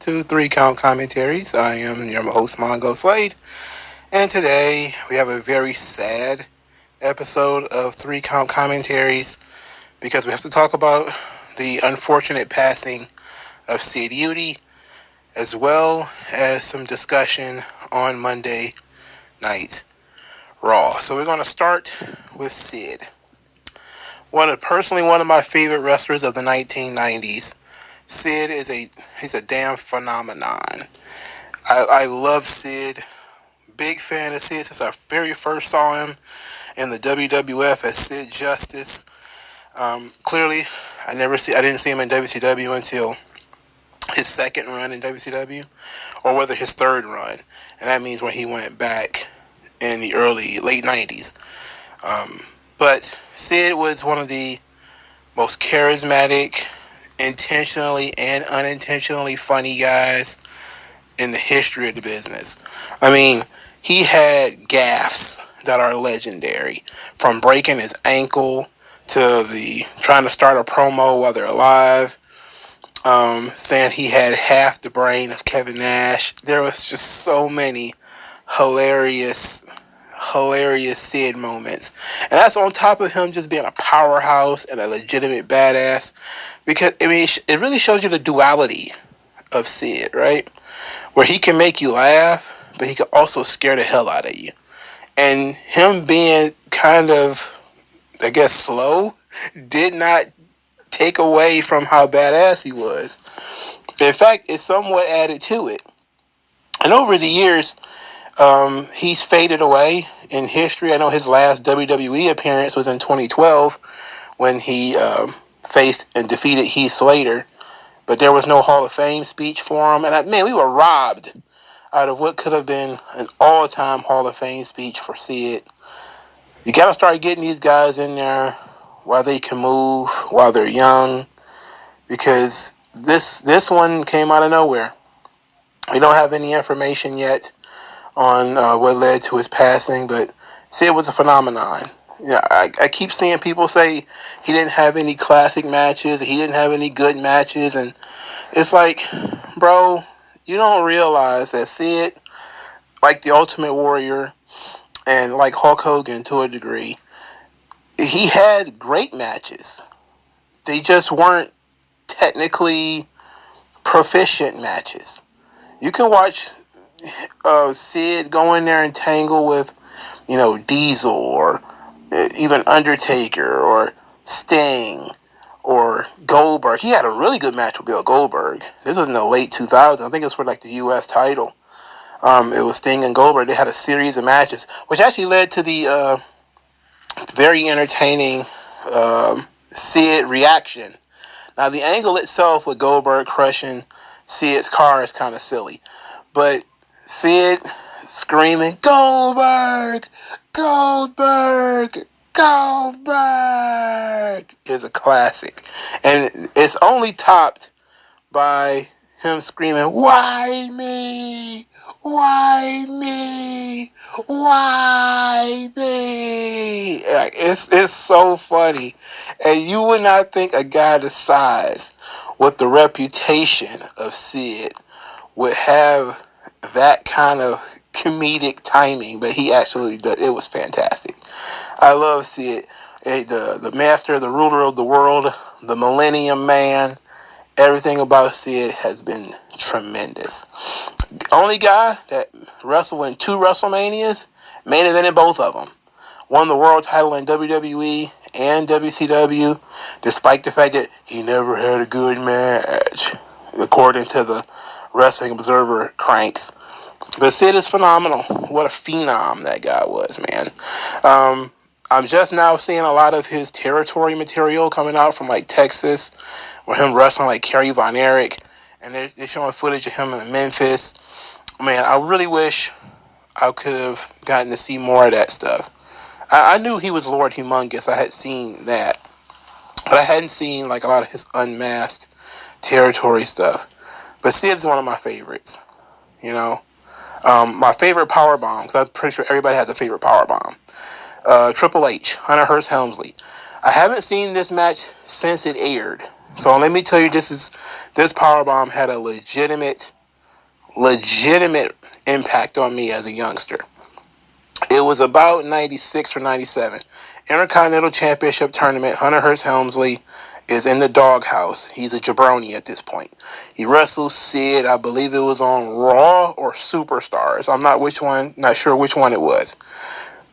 to 3 Count Commentaries. I am your host, MagMongoSlade, and today we have a very sad episode of 3 Count Commentaries because we have to talk about the unfortunate passing of Sid Vicious, as well as some discussion on Monday Night Raw. So we're going to start with Sid. One of my favorite wrestlers of the 1990s. Sid he's a damn phenomenon. I love Sid. Big fan of Sid since I very first saw him in the WWF as Sid Justice. Clearly, I didn't see him in WCW until his second run in WCW, or whether his third run, and that means when he went back in the late 90s. But Sid was one of the most charismatic, intentionally and unintentionally funny guys in the history of the business. I mean, he had gaffes that are legendary, from breaking his ankle to trying to start a promo while they're alive, saying he had half the brain of Kevin Nash. There was just so many hilarious Sid moments, and that's on top of him just being a powerhouse and a legitimate badass. Because it really shows you the duality of Sid, right? Where he can make you laugh, but he can also scare the hell out of you. And him being kind of, I guess, slow did not take away from how badass he was. In fact, it somewhat added to it. And over the years, he's faded away in history. I know his last WWE appearance was in 2012 when he faced and defeated Heath Slater, but there was no Hall of Fame speech for him. And we were robbed out of what could have been an all-time Hall of Fame speech for Sid. You got to start getting these guys in there while they can move, while they're young, because this one came out of nowhere. We don't have any information yet on what led to his passing, but Sid was a phenomenon. Yeah, I keep seeing people say he didn't have any classic matches, he didn't have any good matches, and it's like, bro, you don't realize that Sid, like the Ultimate Warrior and like Hulk Hogan to a degree, he had great matches. They just weren't technically proficient matches. You can watch Sid go in there and tangle with, Diesel, or even Undertaker, or Sting, or Goldberg. He had a really good match with Bill Goldberg. This was in the late 2000s. I think it was for the U.S. title. It was Sting and Goldberg. They had a series of matches, which actually led to the very entertaining Sid reaction. Now, the angle itself with Goldberg crushing Sid's car is kind of silly, but Sid screaming, "Goldberg! Goldberg! Goldberg!" is a classic. And it's only topped by him screaming, "Why me? Why me? Why me?" It's so funny. And you would not think a guy this size, with the reputation of Sid, would have that kind of comedic timing, but he actually did. It was fantastic. I love Sid, the master, the ruler of the world, the Millennium Man. Everything about Sid has been tremendous. Only guy that wrestled in 2 WrestleManias, main evented both of them. Won the world title in WWE and WCW, despite the fact that he never had a good match, according to the Wrestling Observer cranks. But Sid is phenomenal. What a phenom that guy was, man. I'm just now seeing a lot of his territory material coming out from Texas, with him wrestling like Kerry Von Erich, and they're showing footage of him in Memphis. Man, I really wish I could have gotten to see more of that stuff. I knew he was Lord Humongous. I had seen that, but I hadn't seen a lot of his unmasked territory stuff. But Sid's one of my favorites. My favorite powerbomb, because I'm pretty sure everybody has a favorite powerbomb. Triple H, Hunter Hearst Helmsley. I haven't seen this match since it aired. So let me tell you, this powerbomb had a legitimate impact on me as a youngster. It was about 96 or 97. Intercontinental Championship Tournament. Hunter Hearst Helmsley is in the doghouse. He's a jabroni at this point. He wrestles Sid. I believe it was on Raw or Superstars. I'm not sure which one it was.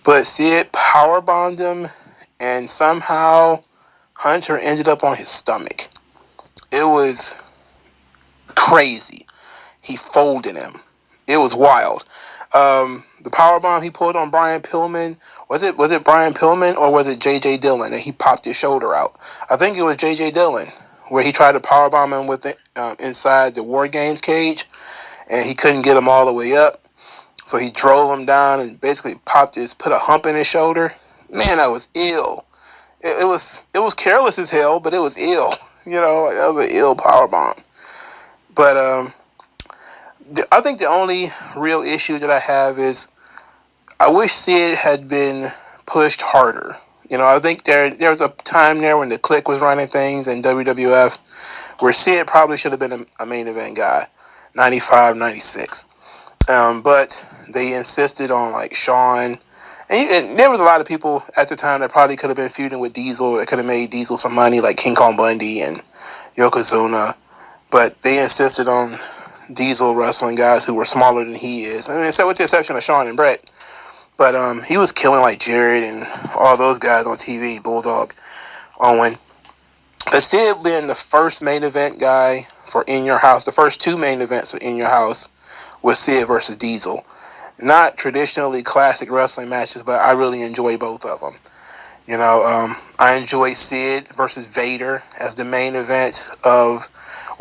But Sid powerbombed him, and somehow Hunter ended up on his stomach. It was crazy. He folded him. It was wild. The powerbomb he pulled on Brian Pillman, was it Brian Pillman or was it J.J. Dillon, and he popped his shoulder out? I think it was J.J. Dillon, where he tried to powerbomb him with it inside the War Games cage, and he couldn't get him all the way up. So he drove him down and basically put a hump in his shoulder. Man, that was ill. It was careless as hell, but it was ill. That was an ill powerbomb. But I think the only real issue that I have is I wish Sid had been pushed harder. I think there was a time there when the Clique was running things in WWF where Sid probably should have been a main event guy, 95, 96. But they insisted on like Shawn. And there was a lot of people at the time that probably could have been feuding with Diesel. That could have made Diesel some money, like King Kong Bundy and Yokozuna. But they insisted on Diesel wrestling guys who were smaller than he is. I mean, except with the exception of Shawn and Brett. But he was killing like Jarrett and all those guys on TV, Bulldog, Owen. But Sid being the first main event guy for In Your House, the first two main events for In Your House was Sid versus Diesel. Not traditionally classic wrestling matches, but I really enjoy both of them. I enjoy Sid versus Vader as the main event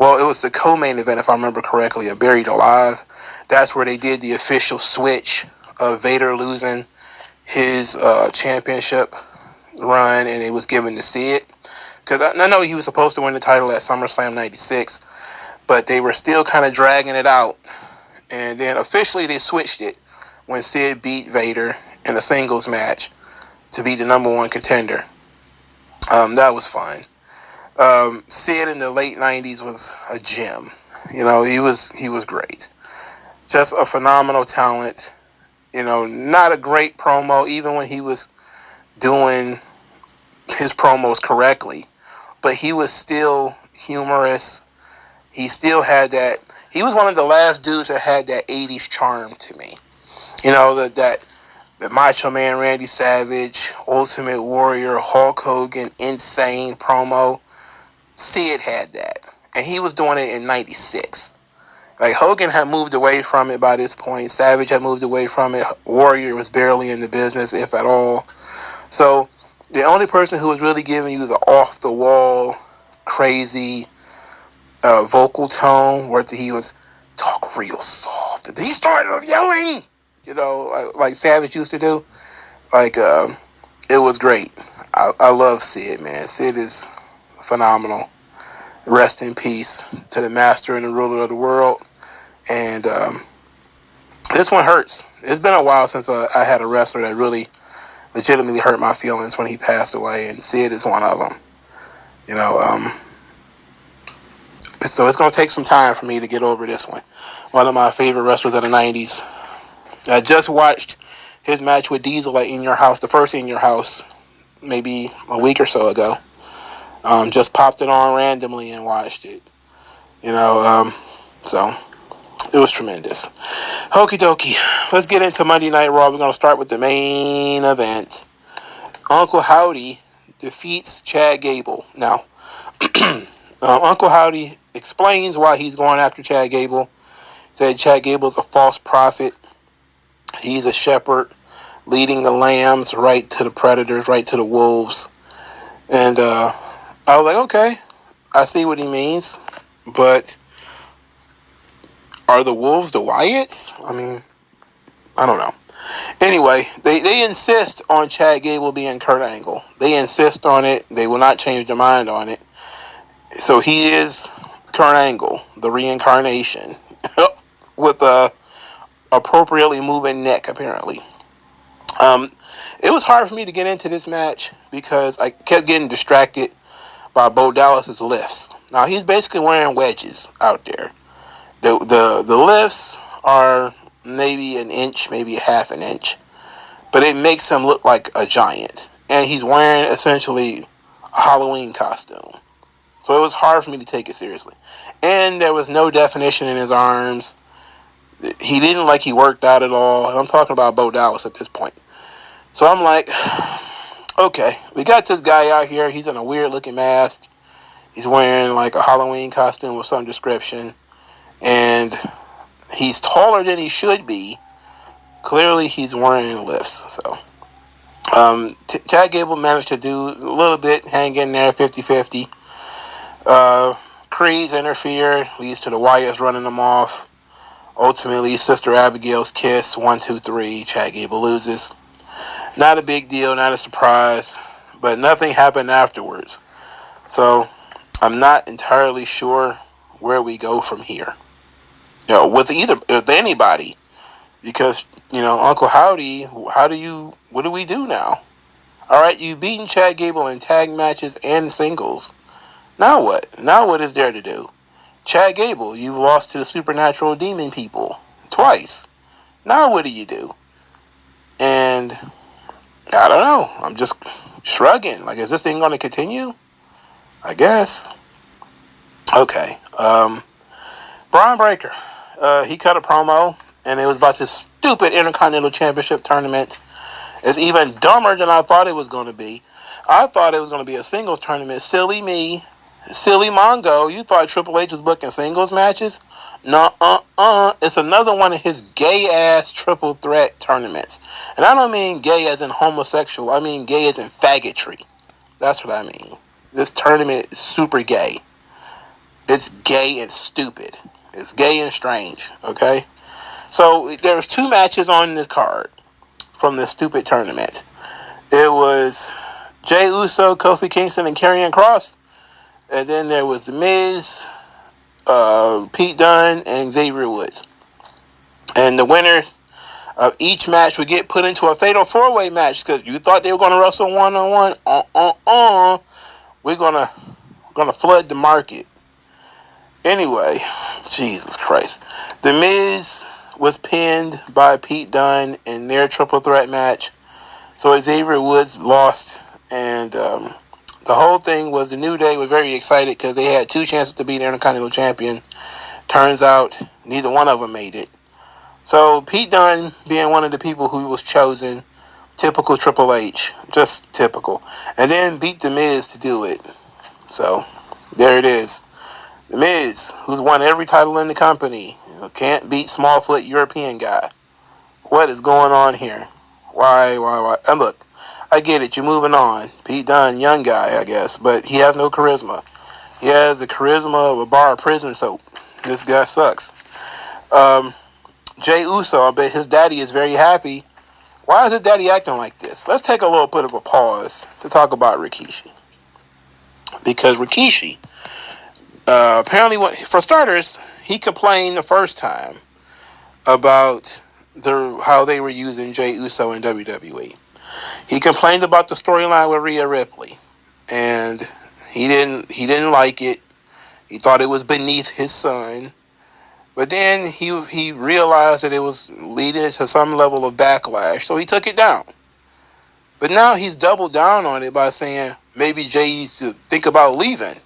it was the co-main event, if I remember correctly, of Buried Alive. That's where they did the official switch of Vader losing his championship run, and it was given to Sid. Because I know he was supposed to win the title at SummerSlam 96, but they were still kind of dragging it out. And then officially they switched it when Sid beat Vader in a singles match to be the number one contender. That was fun. Sid in the late 90s was a gem. He was great. Just a phenomenal talent. Not a great promo, even when he was doing his promos correctly. But he was still humorous. He still had that. He was one of the last dudes that had that 80s charm to me. The Macho Man Randy Savage, Ultimate Warrior, Hulk Hogan, insane promo. Sid had that. And he was doing it in 96. Like, Hogan had moved away from it by this point. Savage had moved away from it. Warrior was barely in the business, if at all. So, the only person who was really giving you the off-the-wall, crazy vocal tone, where he was talk real soft. And he started yelling, like Savage used to do. Like, it was great. I love Sid, man. Sid is phenomenal. Rest in peace to the master and the ruler of the world. And this one hurts. It's been a while since I had a wrestler that really legitimately hurt my feelings when he passed away, and Sid is one of them. So it's going to take some time for me to get over this one. One of my favorite wrestlers of the 90s. I just watched his match with Diesel at In Your House, the first In Your House, maybe a week or so ago. Just popped it on randomly and watched it. So it was tremendous. Okie dokie. Let's get into Monday Night Raw. We're going to start with the main event. Uncle Howdy defeats Chad Gable. Now, Uncle Howdy explains why he's going after Chad Gable. Said Chad Gable's a false prophet. He's a shepherd leading the lambs right to the predators, right to the wolves. And I was like, okay, I see what he means. But are the wolves the Wyatts? I mean, I don't know. Anyway, they insist on Chad Gable being Kurt Angle. They insist on it. They will not change their mind on it. So he is Kurt Angle, the reincarnation, with a appropriately moving neck, apparently. It was hard for me to get into this match because I kept getting distracted by Bo Dallas's lifts. Now he's basically wearing wedges out there. The lifts are maybe an inch, maybe a half an inch, but it makes him look like a giant. And he's wearing essentially a Halloween costume. So it was hard for me to take it seriously. And there was no definition in his arms. He didn't like he worked out at all. And I'm talking about Bo Dallas at this point. So I'm like, okay, we got this guy out here. He's in a weird looking mask. He's wearing like a Halloween costume of some description. And he's taller than he should be. Clearly he's wearing lifts. So Chad Gable managed to do a little bit, hang in there 50-50. Creeds interfered, leads to the Wyatts running them off. Ultimately, Sister Abigail's kiss, 1, 2, 3. Chad Gable loses. Not a big deal, not a surprise, but nothing happened afterwards. So I'm not entirely sure where we go from here. With anybody, because Uncle Howdy, what do we do now? All right, you've beaten Chad Gable in tag matches and singles. Now what? Now what is there to do? Chad Gable, you've lost to the supernatural demon people twice. Now what do you do? And I don't know. I'm just shrugging. Like, is this thing going to continue? I guess. Okay. Braun Breaker. He cut a promo, and it was about this stupid Intercontinental Championship tournament. It's even dumber than I thought it was going to be. I thought it was going to be a singles tournament. Silly me. Silly Mongo, you thought Triple H was booking singles matches? It's another one of his gay-ass triple threat tournaments. And I don't mean gay as in homosexual. I mean gay as in faggotry. That's what I mean. This tournament is super gay. It's gay and stupid. It's gay and strange, okay? So there's 2 matches on the card from this stupid tournament. It was Jey Uso, Kofi Kingston, and Karrion Kross. And then there was The Miz, Pete Dunne, and Xavier Woods. And the winners of each match would get put into a fatal 4-way match, because you thought they were going to wrestle one-on-one. We're gonna flood the market. Anyway, Jesus Christ. The Miz was pinned by Pete Dunne in their triple threat match. So Xavier Woods lost, and the whole thing was the New Day were very excited because they had 2 chances to be the Intercontinental Champion. Turns out neither one of them made it. So Pete Dunne, being one of the people who was chosen, typical Triple H, just typical, and then beat The Miz to do it. So there it is. The Miz, who's won every title in the company, can't beat Smallfoot European guy. What is going on here? Why? And look, I get it, you're moving on. Pete Dunne, young guy, I guess, but he has no charisma. He has the charisma of a bar of prison soap. This guy sucks. Jey Uso, I bet his daddy is very happy. Why is his daddy acting like this? Let's take a little bit of a pause to talk about Rikishi. Because Rikishi, apparently, for starters, he complained the first time about how they were using Jey Uso in WWE. He complained about the storyline with Rhea Ripley, and he didn't like it. He thought it was beneath his son. But then he realized that it was leading to some level of backlash, so he took it down. But now he's doubled down on it by saying maybe Jey needs to think about leaving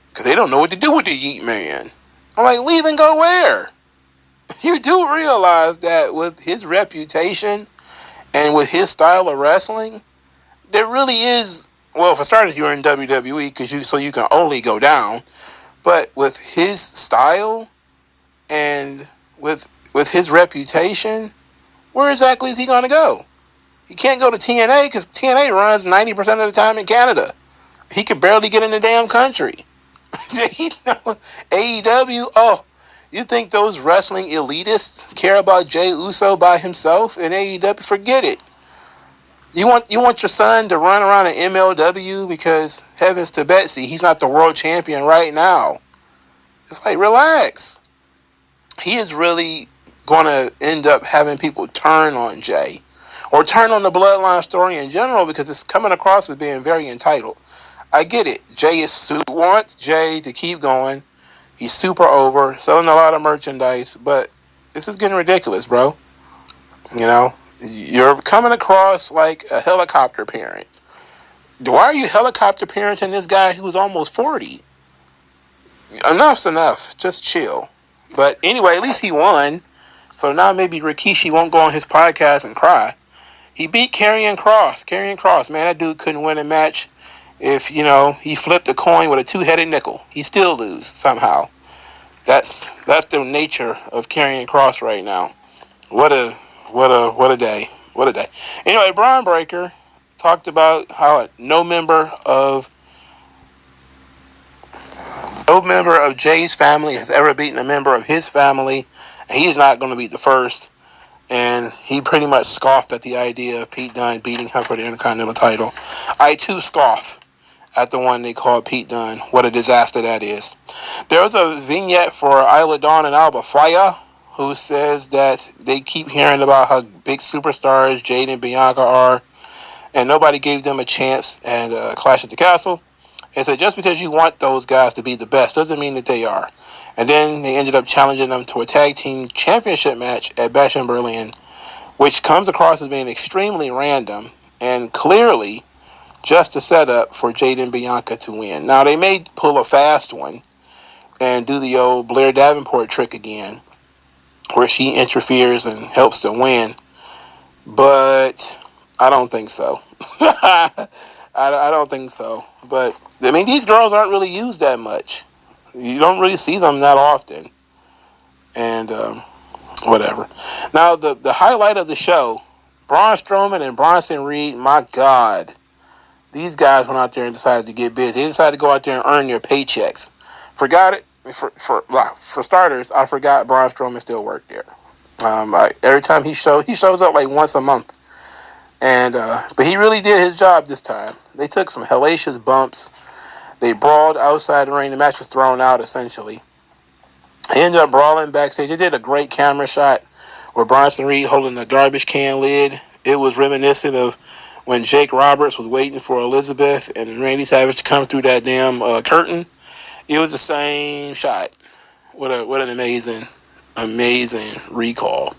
because they don't know what to do with the Yeet Man. I'm like, leave and go where? You do realize that with his reputation and with his style of wrestling, there really is, well, for starters, you're in WWE so you can only go down. But with his style and with his reputation, where exactly is he going to go? He can't go to TNA because TNA runs 90% of the time in Canada. He could barely get in the damn country. AEW, you think those wrestling elitists care about Jey Uso by himself in AEW? Forget it. You want your son to run around in MLW because, heavens to Betsy, he's not the world champion right now. It's like, relax. He is really going to end up having people turn on Jey or turn on the Bloodline story in general because it's coming across as being very entitled. I get it. Jey wants Jey to keep going. He's super over, selling a lot of merchandise, but this is getting ridiculous, bro. You know, you're coming across like a helicopter parent. Why are you helicopter parenting this guy who's almost 40? Enough's enough. Just chill. But anyway, at least he won. So now maybe Rikishi won't go on his podcast and cry. He beat Karrion Kross. Karrion Kross, man, that dude couldn't win a match if, he flipped a coin with a two-headed nickel. He still lose somehow. That's the nature of Karrion Kross right now. What a day. What a day. Anyway, Braun Breaker talked about how no member of Jey's family has ever beaten a member of his family, and he's not going to be the first. And he pretty much scoffed at the idea of Pete Dunne beating him for the Intercontinental title. I too scoff at the one they call Pete Dunne. What a disaster that is. There was a vignette for Isla Dawn and Alba Fire, who says that they keep hearing about how big superstars Jade and Bianca are, and nobody gave them a chance at Clash at the Castle. And said just because you want those guys to be the best doesn't mean that they are. And then they ended up challenging them to a tag team championship match at Bash in Berlin, which comes across as being extremely random and clearly just a setup for Jade and Bianca to win. Now, they may pull a fast one and do the old Blair Davenport trick again, where she interferes and helps them win. But I don't think so. I don't think so. But, I mean, these girls aren't really used that much. You don't really see them that often. And, whatever. Now, the highlight of the show, Braun Strowman and Bronson Reed, my God. These guys went out there and decided to get busy. They decided to go out there and earn their paychecks. Forgot it. For starters, I forgot Braun Strowman still worked there. Every time he shows up like once a month. And but he really did his job this time. They took some hellacious bumps. They brawled outside the ring. The match was thrown out, essentially. They ended up brawling backstage. They did a great camera shot where Bronson Reed holding the garbage can lid. It was reminiscent of when Jake Roberts was waiting for Elizabeth and Randy Savage to come through that damn curtain. It was the same shot. What an amazing recall.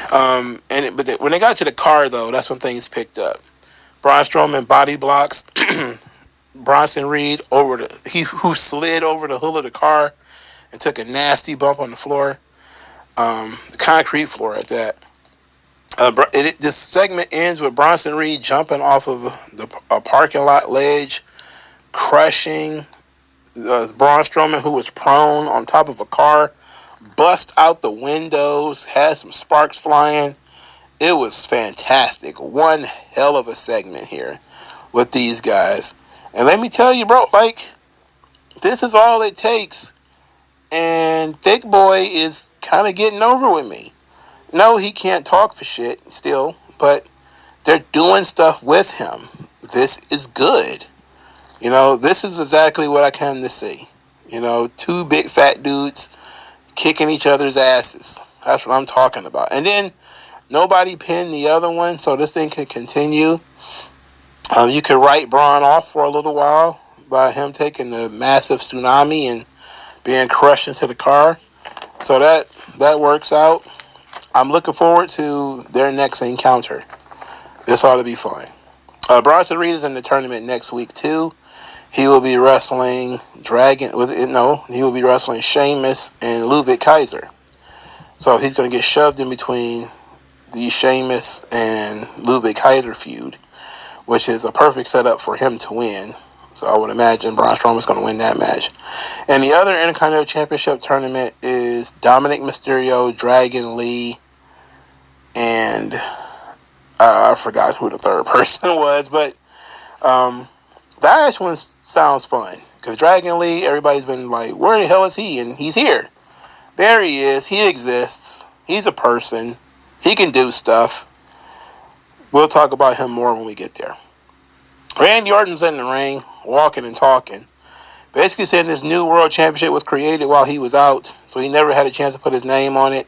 But when they got to the car, though, that's when things picked up. Braun Strowman body blocks Bronson Reed who slid over the hood of the car and took a nasty bump on the floor, the concrete floor at that. This segment ends with Bronson Reed jumping off of a parking lot ledge, crushing Braun Strowman, who was prone on top of a car, bust out the windows, had some sparks flying. It was fantastic. One hell of a segment here with these guys. And let me tell you, bro, this is all it takes. And Thick Boy is kind of getting over with me. No, he can't talk for shit still, but they're doing stuff with him. This is good. This is exactly what I come to see. Two big fat dudes kicking each other's asses. That's what I'm talking about. And then nobody pinned the other one, so this thing could continue. You could write Braun off for a little while by him taking the massive tsunami and being crushed into the car. So that works out. I'm looking forward to their next encounter. This ought to be fun. Bronson Reed is in the tournament next week too. He will be wrestling he will be wrestling Sheamus and Ludwig Kaiser. So he's going to get shoved in between the Sheamus and Ludwig Kaiser feud, which is a perfect setup for him to win. So I would imagine Braun Strowman's going to win that match. And the other Intercontinental Championship tournament is Dominic Mysterio, Dragon Lee, and I forgot who the third person was, but that one sounds fun. Because Dragon Lee, everybody's been like, where the hell is he? And he's here. There he is. He exists. He's a person. He can do stuff. We'll talk about him more when we get there. Randy Orton's in the ring, walking and talking. Basically saying this new world championship was created while he was out, so he never had a chance to put his name on it.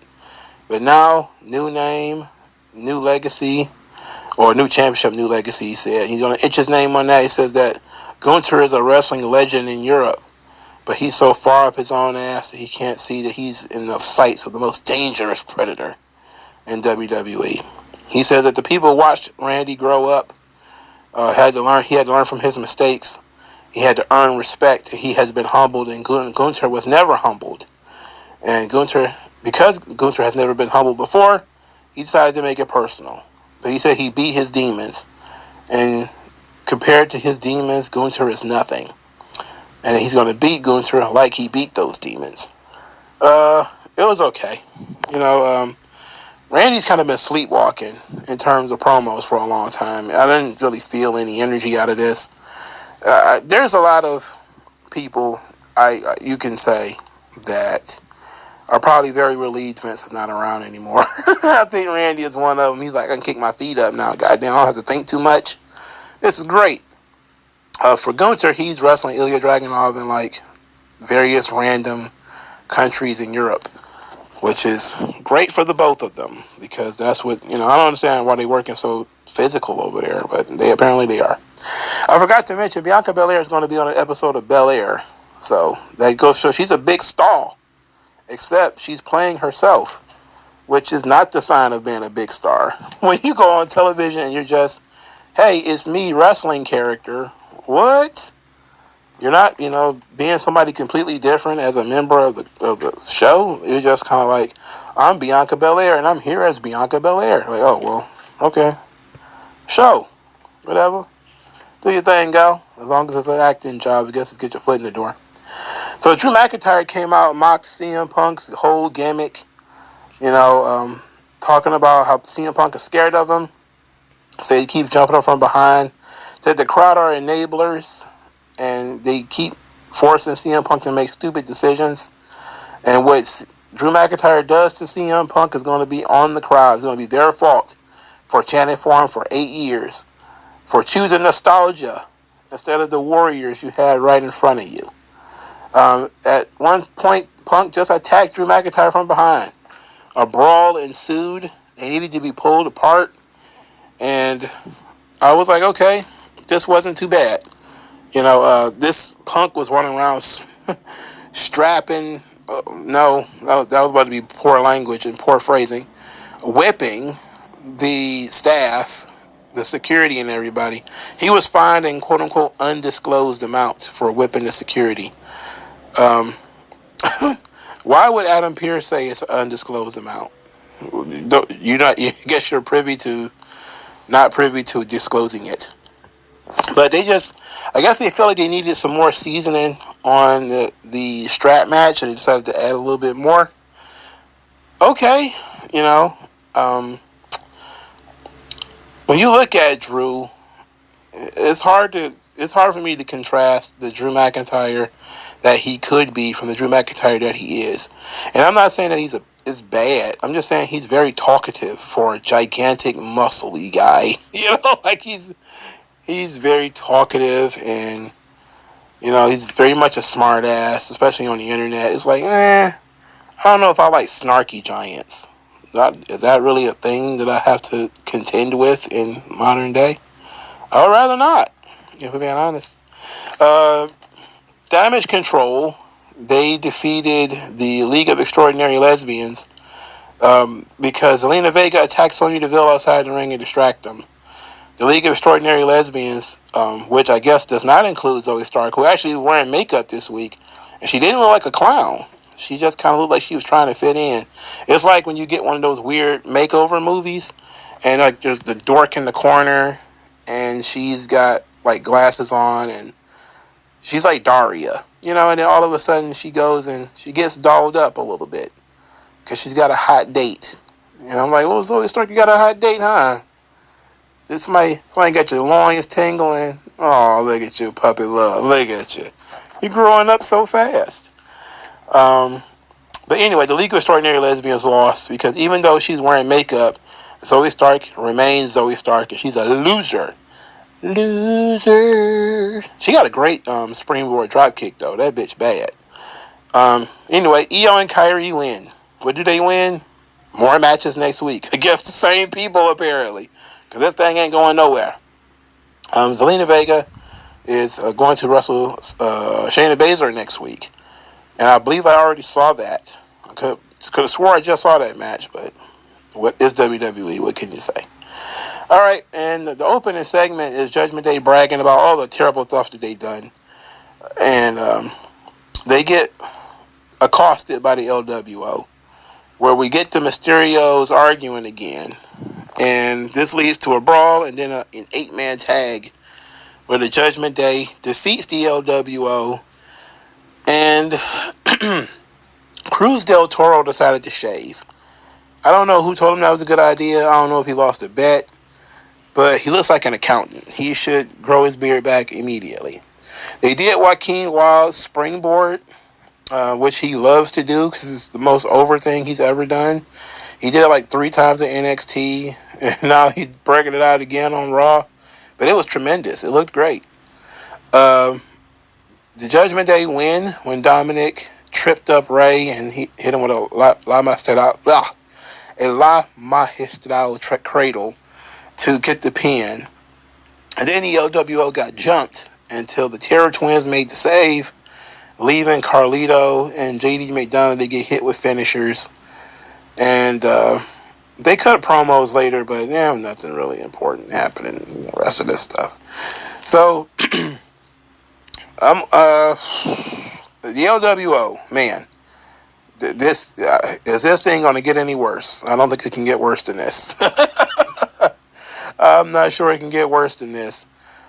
But now, new name, new legacy, or new championship, new legacy, he said. He's going to itch his name on that. He says that Gunther is a wrestling legend in Europe, but he's so far up his own ass that he can't see that he's in the sights of the most dangerous predator in WWE. He says that the people who watched Randy grow up had to learn. He had to learn from his mistakes. He had to earn respect. He has been humbled, and Gunther was never humbled. And because Gunther has never been humbled before, he decided to make it personal. But he said he beat his demons, and compared to his demons, Gunther is nothing. And he's going to beat Gunther like he beat those demons. It was okay. Randy's kind of been sleepwalking in terms of promos for a long time. I didn't really feel any energy out of this. There's a lot of people you can say that are probably very relieved Vince is not around anymore. I think Randy is one of them. He's like, I can kick my feet up now. Goddamn, I don't have to think too much. This is great. For Gunther, he's wrestling Ilya Dragunov in like various random countries in Europe, which is great for the both of them, because that's what, I don't understand why they're working so physical over there, but apparently they are. I forgot to mention, Bianca Belair is going to be on an episode of Belair, so that goes to show she's a big star, except she's playing herself, which is not the sign of being a big star. When you go on television and you're just, hey, it's me, wrestling character, what? You're not, being somebody completely different as a member of the show. You're just kind of like, I'm Bianca Belair, and I'm here as Bianca Belair. Like, oh, well, okay. Show. Whatever. Do your thing, gal. As long as it's an acting job, I guess it's get your foot in the door. So Drew McIntyre came out and mocked CM Punk's whole gimmick. Talking about how CM Punk is scared of him. Said he keeps jumping up from behind. Said the crowd are enablers, and they keep forcing CM Punk to make stupid decisions. And what Drew McIntyre does to CM Punk is going to be on the crowd. It's going to be their fault for chanting for him for 8 years, for choosing nostalgia instead of the warriors you had right in front of you. At one point, Punk just attacked Drew McIntyre from behind. A brawl ensued. They needed to be pulled apart. And I was like, okay, this wasn't too bad. This Punk was running around strapping, that was about to be poor language and poor phrasing, whipping the staff, the security and everybody. He was fined in quote-unquote undisclosed amounts for whipping the security. Why would Adam Pearce say it's an undisclosed amount? I guess you're not privy to disclosing it. But I guess they felt like they needed some more seasoning on the strap match, and they decided to add a little bit more. Okay, when you look at Drew, it's hard for me to contrast the Drew McIntyre that he could be from the Drew McIntyre that he is. And I'm not saying that it's bad. I'm just saying he's very talkative for a gigantic, muscly guy. He's very talkative, and he's very much a smart ass, especially on the internet. It's like, I don't know if I like snarky giants. Is that really a thing that I have to contend with in modern day? I would rather not, if we're being honest. Damage Control, they defeated the League of Extraordinary Lesbians because Zelina Vega attacked Sonya Deville outside the ring and distracted them. The League of Extraordinary Lesbians, which I guess does not include Zoe Stark, who actually was wearing makeup this week, and she didn't look like a clown. She just kind of looked like she was trying to fit in. It's like when you get one of those weird makeover movies, and like there's the dork in the corner, and she's got like glasses on, and she's like Daria, and then all of a sudden she goes and she gets dolled up a little bit because she's got a hot date. And I'm like, well, Zoe Stark, you got a hot date, huh? Somebody got your loins tingling. Oh, look at you, puppy love. Look at you. You're growing up so fast. But anyway, the League of Extraordinary Lesbians lost because even though she's wearing makeup, Zoe Stark remains Zoe Stark, and she's a loser. Loser. She got a great springboard dropkick, though. That bitch bad. Anyway, Io and Kyrie win. What do they win? More matches next week against the same people, apparently. Because this thing ain't going nowhere. Zelina Vega is going to wrestle Shayna Baszler next week. And I believe I already saw that. I could have swore I just saw that match, but what is WWE? What can you say? All right, and the opening segment is Judgment Day bragging about all the terrible stuff that they've done. And they get accosted by the LWO, where we get the Mysterios arguing again. And this leads to a brawl and then an 8-man tag where the Judgment Day defeats the LWO. And Cruz del Toro decided to shave. I don't know who told him that was a good idea. I don't know if he lost a bet. But he looks like an accountant. He should grow his beard back immediately. They did Joaquin Wild's springboard, which he loves to do because it's the most over thing he's ever done. He did it like 3 times in NXT, and now he's breaking it out again on Raw. But it was tremendous. It looked great. The Judgment Day win when Dominic tripped up Ray and he hit him with a La Magistral cradle to get the pin. And then the LWO got jumped until the Terror Twins made the save, leaving Carlito and JD McDonough to get hit with finishers. And they cut promos later, but nothing really important happening in the rest of this stuff. So, the LWO, man, is this thing going to get any worse? I don't think it can get worse than this. I'm not sure it can get worse than this.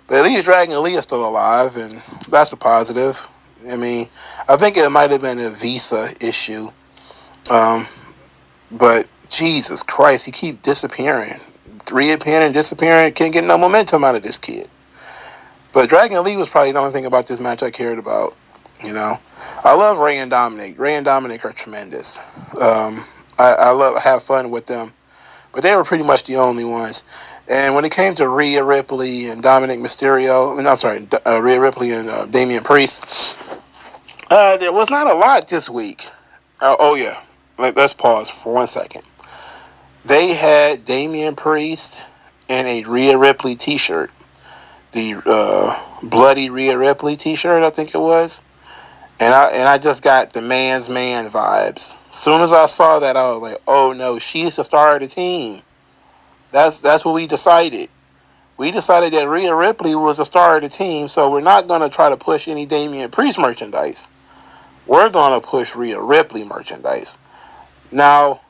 But at least Dragon Lee is still alive, and that's a positive. I mean, I think it might have been a visa issue. But Jesus Christ, he keep disappearing. Reappearing, disappearing. Can't get no momentum out of this kid. But Dragon Lee was probably the only thing about this match I cared about. You know, I love Ray and Dominic. Ray and Dominic are tremendous. I have fun with them. But they were pretty much the only ones. And when it came to Rhea Ripley and Dominic Mysterio, Rhea Ripley and Damian Priest, there was not a lot this week. Let's pause for 1 second. They had Damian Priest and a Rhea Ripley t-shirt. The Bloody Rhea Ripley t-shirt, I think it was. And I just got the man's man vibes. As soon as I saw that, I was like, oh no, she's the star of the team. That's what we decided. We decided that Rhea Ripley was the star of the team, so we're not going to try to push any Damian Priest merchandise. We're going to push Rhea Ripley merchandise. Now,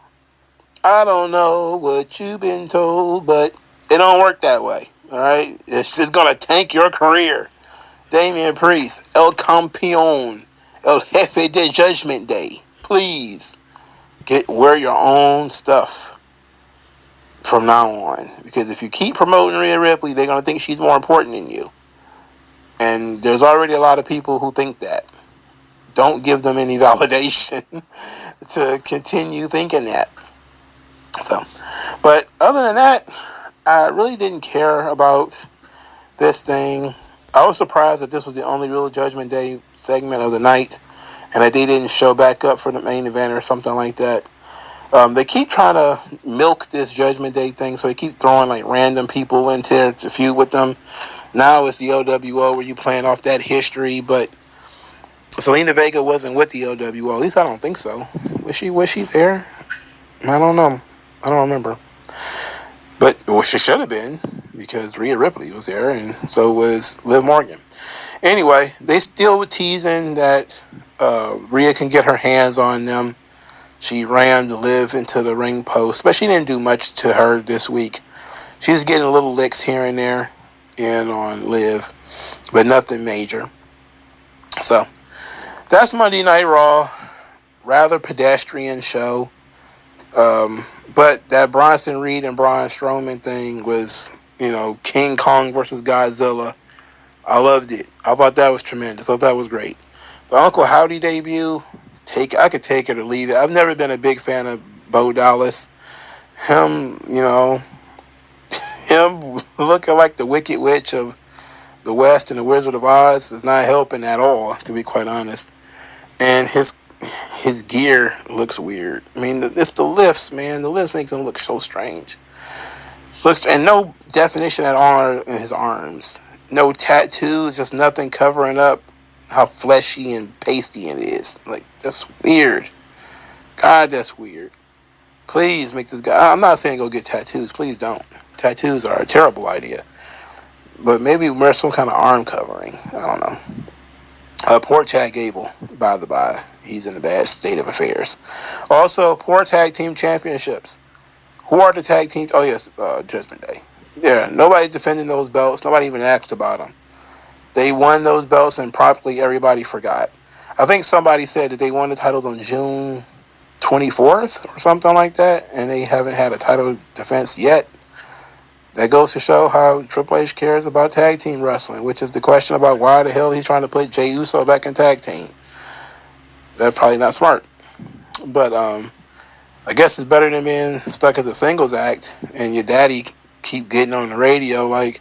I don't know what you've been told, but it don't work that way. All right? It's just going to tank your career. Damian Priest, El Campeón, El Jefe de Judgment Day. Please, wear your own stuff from now on. Because if you keep promoting Rhea Ripley, they're going to think she's more important than you. And there's already a lot of people who think that. Don't give them any validation to continue thinking that. So, but other than that, I really didn't care about this thing. I was surprised that this was the only real Judgment Day segment of the night, and that they didn't show back up for the main event or something like that. They keep trying to milk this Judgment Day thing, so they keep throwing like random people in there to feud with them. Now it's the LWO where you playing off that history, but Zelina Vega wasn't with the LWO. At least I don't think so. Was she there? I don't know. I don't remember. But she should have been, because Rhea Ripley was there, and so was Liv Morgan. Anyway, they still were teasing that Rhea can get her hands on them. She rammed Liv into the ring post, but she didn't do much to her this week. She's getting little licks here and there in on Liv, but nothing major. So, that's Monday Night Raw. Rather pedestrian show. But that Bronson Reed and Braun Strowman thing was, King Kong versus Godzilla. I loved it. I thought that was tremendous. I thought that was great. The Uncle Howdy debut, I could take it or leave it. I've never been a big fan of Bo Dallas. Him looking like the Wicked Witch of the West and the Wizard of Oz is not helping at all, to be quite honest. And his gear looks weird. I mean, it's the lifts, man. The lifts makes him look so strange. And no definition at all in his arms. No tattoos, just nothing covering up how fleshy and pasty it is. Like, that's weird. God, that's weird. Please make this guy... I'm not saying go get tattoos. Please don't. Tattoos are a terrible idea. But maybe wear some kind of arm covering. I don't know. Poor Chad Gable, by the by. He's in a bad state of affairs. Also, poor tag team championships. Who are the tag teams? Oh, yes, Judgment Day. Yeah, nobody's defending those belts. Nobody even asked about them. They won those belts and promptly everybody forgot. I think somebody said that they won the titles on June 24th or something like that, and they haven't had a title defense yet. That goes to show how Triple H cares about tag team wrestling, which is the question about why the hell he's trying to put Jey Uso back in tag team. That's probably not smart. But I guess it's better than being stuck as a singles act and your daddy keep getting on the radio like,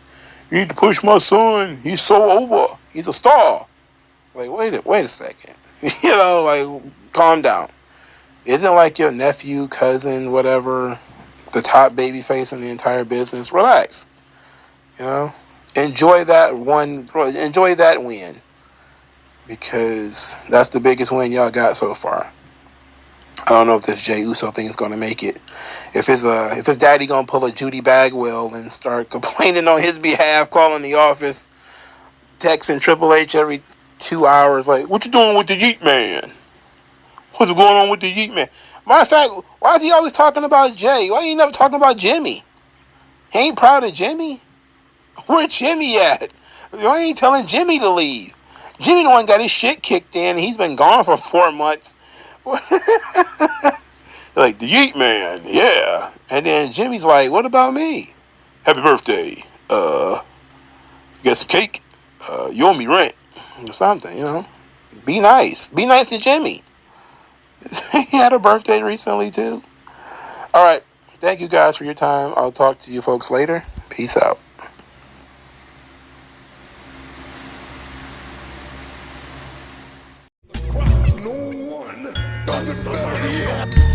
you need to push my son. He's so over. He's a star. Like, wait a second. Like, calm down. Isn't like your nephew, cousin, whatever, the top babyface in the entire business? Relax. Enjoy that win. Because that's the biggest win y'all got so far. I don't know if this Jey Uso thing is going to make it. If his daddy going to pull a Judy Bagwell and start complaining on his behalf, calling the office, texting Triple H every 2 hours, like, what you doing with the Yeet Man? What's going on with the Yeet Man? Matter of fact, why is he always talking about Jay? Why ain't he never talking about Jimmy? He ain't proud of Jimmy? Where Jimmy at? Why ain't he telling Jimmy to leave? Jimmy the one got his shit kicked in. He's been gone for 4 months. Like, the Yeet Man, yeah. And then Jimmy's like, what about me? Happy birthday. Get some cake. You owe me rent. Or something, Be nice. Be nice to Jimmy. He had a birthday recently, too. All right. Thank you guys for your time. I'll talk to you folks later. Peace out. No one does it better.